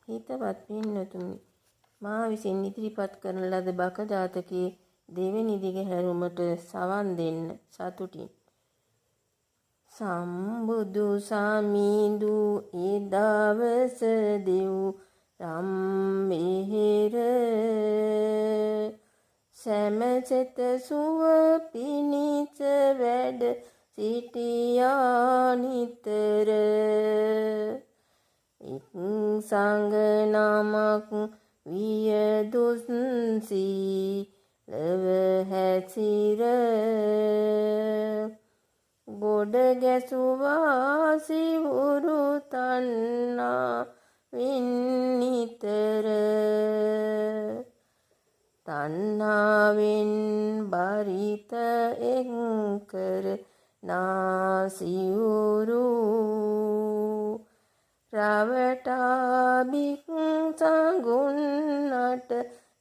හිතවත් පින්නතුනි, මා විසින් ඉදිරිපත් කරන ලද බක ජාතකයේ දෙවෙනි දිග හැරුමට සවන් දෙන්න සතුටින්. සම්බුදු සමිඳු ඒ දවස දෙව් රම්මෙහෙර සැමසෙත සුව පිණිස වැඩ සිටියා නිතර. එක් සංඝ නමක් විය දුස්සීලව හැසිර ගොඩ ගැසුවා සිවුරු තණ්හාවෙන් නිතර. තණ්හාවෙන් බරිත එක් කර නාසිවුරු රවටා භික්ෂුන්ට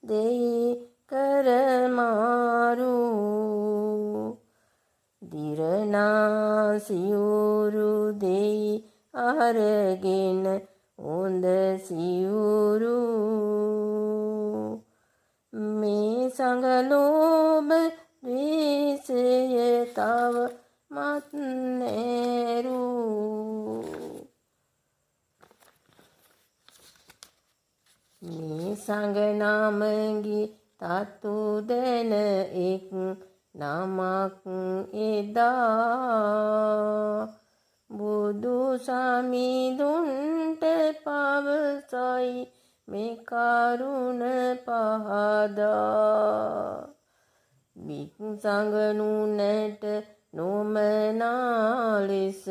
දෙයි කර මාරු. දිරනා සිවුරු දෙයි අරගෙන හොඳ සිවුරු. මේ සංඝ ලෝභ ද්වේෂය තව මත් නෑරු. මේ සංඝ නාමගේ තතු දෙන එක් නමක් එදා බුදු සමිඳුන්ට පවසයි මේ කරුණ පහදා. භික්ෂුසඟනුනට නොමනා ලෙස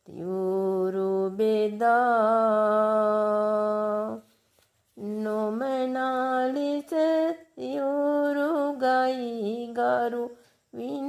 තිවුරු බෙදා. නොමනා ලෙස තිවුරු ගයි ගරු වින